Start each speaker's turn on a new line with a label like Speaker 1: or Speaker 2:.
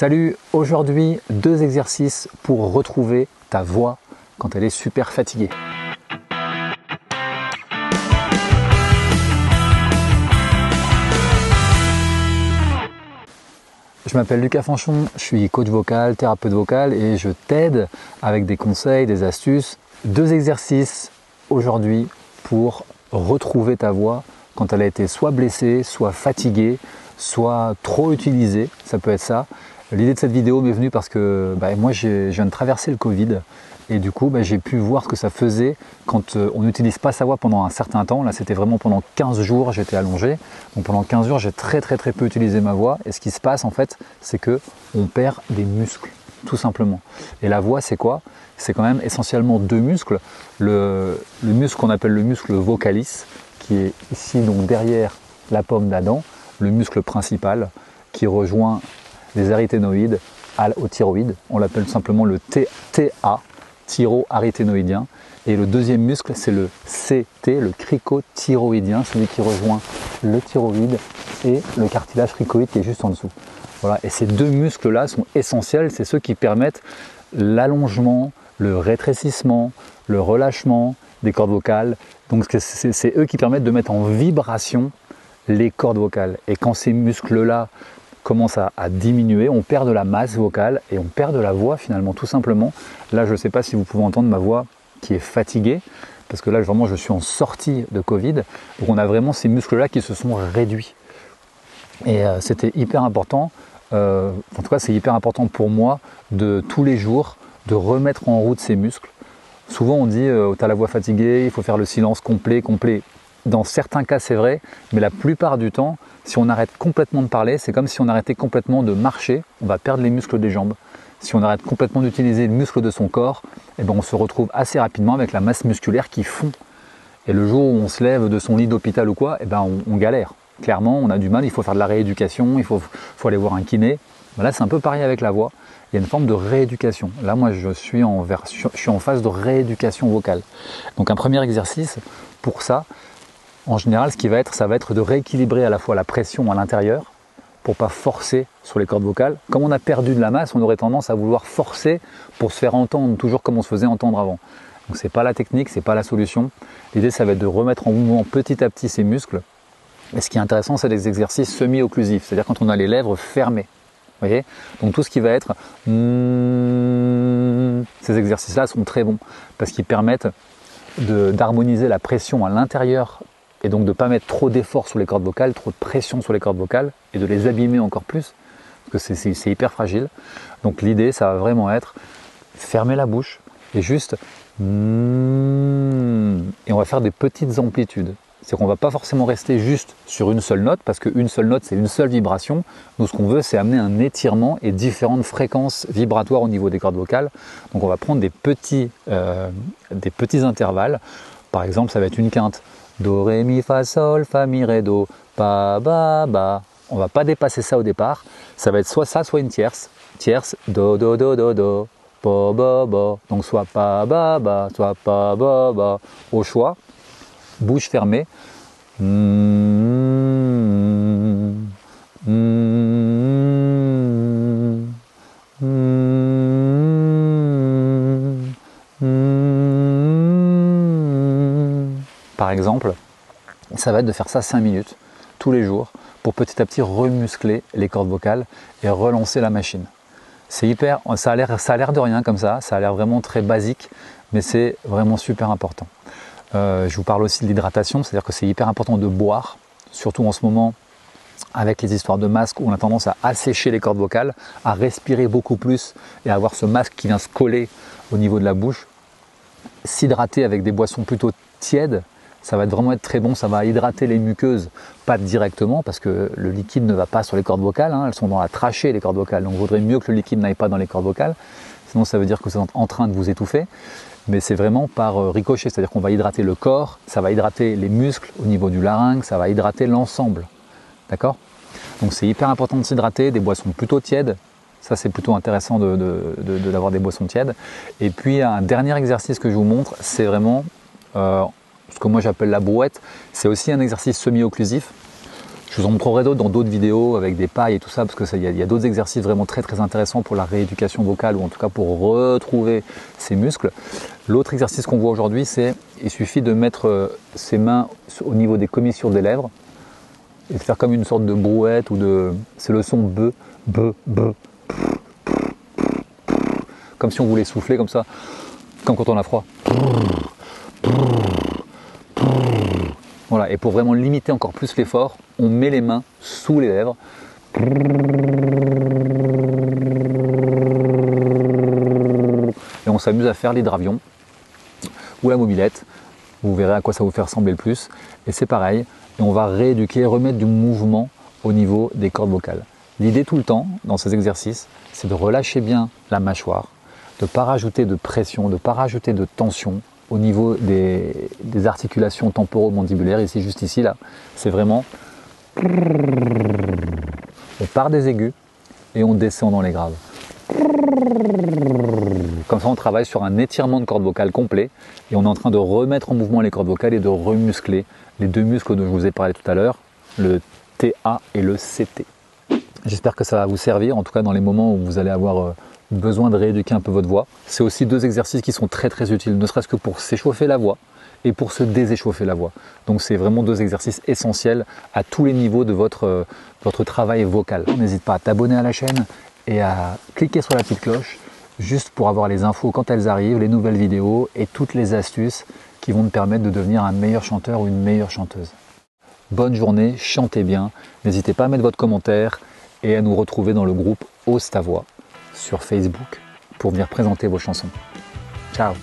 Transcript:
Speaker 1: Salut, aujourd'hui 2 exercices pour retrouver ta voix quand elle est super fatiguée. Je m'appelle Lucas Fanchon, je suis coach vocal, thérapeute vocal et je t'aide avec des conseils, des astuces. 2 exercices aujourd'hui pour retrouver ta voix quand elle a été soit blessée, soit fatiguée, soit trop utilisée, ça peut être ça. L'idée de cette vidéo m'est venue parce que moi je viens de traverser le Covid et du coup j'ai pu voir ce que ça faisait quand on n'utilise pas sa voix pendant un certain temps. Là c'était vraiment pendant 15 jours, j'étais allongé. Donc pendant 15 jours j'ai très peu utilisé ma voix et ce qui se passe en fait c'est que on perd des muscles tout simplement. Et la voix c'est quoi? C'est quand même essentiellement 2 muscles. Le muscle qu'on appelle le muscle vocalis qui est ici donc derrière la pomme d'Adam, le muscle principal qui rejoint les aryténoïdes au thyroïde. On l'appelle simplement le TA, thyro-aryténoïdien. Et le deuxième muscle, c'est le CT, le cricothyroïdien, celui qui rejoint le thyroïde et le cartilage cricoïde qui est juste en dessous. Voilà. Et ces 2 muscles-là sont essentiels, c'est ceux qui permettent l'allongement, le rétrécissement, le relâchement des cordes vocales. Donc c'est eux qui permettent de mettre en vibration les cordes vocales. Et quand ces muscles-là commence à diminuer, on perd de la masse vocale et on perd de la voix finalement tout simplement. Là je ne sais pas si vous pouvez entendre ma voix qui est fatiguée parce que là vraiment je suis en sortie de Covid, donc on a vraiment ces muscles là qui se sont réduits et c'était hyper important, en tout cas c'est hyper important pour moi de tous les jours de remettre en route ces muscles. Souvent on dit tu as la voix fatiguée, il faut faire le silence complet. Dans certains cas c'est vrai, mais la plupart du temps, si on arrête complètement de parler, c'est comme si on arrêtait complètement de marcher, on va perdre les muscles des jambes. Si on arrête complètement d'utiliser le muscle de son corps, on se retrouve assez rapidement avec la masse musculaire qui fond. Et le jour où on se lève de son lit d'hôpital ou quoi, on galère. Clairement, on a du mal, il faut faire de la rééducation, il faut aller voir un kiné. Là, c'est un peu pareil avec la voix. Il y a une forme de rééducation. Là, moi, je suis en phase de rééducation vocale. Donc, un premier exercice pour ça, en général, ça va être de rééquilibrer à la fois la pression à l'intérieur pour ne pas forcer sur les cordes vocales. Comme on a perdu de la masse, on aurait tendance à vouloir forcer pour se faire entendre, toujours comme on se faisait entendre avant. Donc ce n'est pas la technique, ce n'est pas la solution. L'idée, ça va être de remettre en mouvement petit à petit ces muscles. Et ce qui est intéressant, c'est des exercices semi-occlusifs, c'est-à-dire quand on a les lèvres fermées. Vous voyez ? Donc tout ce qui va être... Ces exercices-là sont très bons parce qu'ils permettent d'harmoniser la pression à l'intérieur et donc de ne pas mettre trop d'efforts sur les cordes vocales, trop de pression sur les cordes vocales et de les abîmer encore plus parce que c'est hyper fragile. Donc l'idée, ça va vraiment être fermer la bouche et juste et on va faire des petites amplitudes. C'est qu'on ne va pas forcément rester juste sur une seule note parce qu'une seule note, c'est une seule vibration. Nous, ce qu'on veut, c'est amener un étirement et différentes fréquences vibratoires au niveau des cordes vocales. Donc on va prendre des petits intervalles. Par exemple, ça va être une quinte. Do, ré, mi, fa, sol, fa, mi, ré, do, pa, ba, ba. On ne va pas dépasser ça au départ. Ça va être soit ça, soit une tierce. Tierce, do, do, do, do, do, pa, ba, ba. Donc soit pa, ba, soit pa, ba. Au choix, bouche fermée. Par exemple, ça va être de faire ça 5 minutes tous les jours pour petit à petit remuscler les cordes vocales et relancer la machine. C'est hyper, ça a l'air de rien comme ça a l'air vraiment très basique, mais c'est vraiment super important. Je vous parle aussi de l'hydratation, c'est-à-dire que c'est hyper important de boire, surtout en ce moment avec les histoires de masques où on a tendance à assécher les cordes vocales, à respirer beaucoup plus et à avoir ce masque qui vient se coller au niveau de la bouche. S'hydrater avec des boissons plutôt tièdes, ça va vraiment être très bon, ça va hydrater les muqueuses, pas directement parce que le liquide ne va pas sur les cordes vocales, elles sont dans la trachée les cordes vocales, donc il vaudrait mieux que le liquide n'aille pas dans les cordes vocales, sinon ça veut dire que vous êtes en train de vous étouffer, mais c'est vraiment par ricochet, c'est-à-dire qu'on va hydrater le corps, ça va hydrater les muscles au niveau du larynx, ça va hydrater l'ensemble, d'accord? Donc c'est hyper important de s'hydrater, des boissons plutôt tièdes, ça c'est plutôt intéressant d'avoir des boissons tièdes, et puis un dernier exercice que je vous montre, c'est vraiment... ce que moi j'appelle la brouette, c'est aussi un exercice semi-occlusif. Je vous en montrerai d'autres dans d'autres vidéos avec des pailles et tout ça, parce que il y a d'autres exercices vraiment très très intéressants pour la rééducation vocale, ou en tout cas pour retrouver ses muscles. L'autre exercice qu'on voit aujourd'hui, c'est il suffit de mettre ses mains au niveau des commissures des lèvres et de faire comme une sorte de brouette, ou de, c'est le son B, B, B, comme si on voulait souffler comme ça, comme quand on a froid. Voilà, et pour vraiment limiter encore plus l'effort, on met les mains sous les lèvres. Et on s'amuse à faire l'hydravion ou la mobilette. Vous verrez à quoi ça vous fait ressembler le plus. Et c'est pareil, et on va rééduquer, remettre du mouvement au niveau des cordes vocales. L'idée tout le temps, dans ces exercices, c'est de relâcher bien la mâchoire, de ne pas rajouter de pression, de ne pas rajouter de tension au niveau des articulations temporomandibulaires, ici, juste ici, là. C'est vraiment... On part des aigus et on descend dans les graves. Comme ça, on travaille sur un étirement de cordes vocales complet et on est en train de remettre en mouvement les cordes vocales et de remuscler les deux muscles dont je vous ai parlé tout à l'heure, le TA et le CT. J'espère que ça va vous servir, en tout cas dans les moments où vous allez avoir besoin de rééduquer un peu votre voix. C'est aussi deux exercices qui sont très très utiles, ne serait-ce que pour s'échauffer la voix et pour se déséchauffer la voix. Donc c'est vraiment deux exercices essentiels à tous les niveaux de votre travail vocal. N'hésite pas à t'abonner à la chaîne et à cliquer sur la petite cloche juste pour avoir les infos quand elles arrivent, les nouvelles vidéos et toutes les astuces qui vont te permettre de devenir un meilleur chanteur ou une meilleure chanteuse. Bonne journée, chantez bien, n'hésitez pas à mettre votre commentaire et à nous retrouver dans le groupe Ose ta voix sur Facebook pour venir présenter vos chansons. Ciao!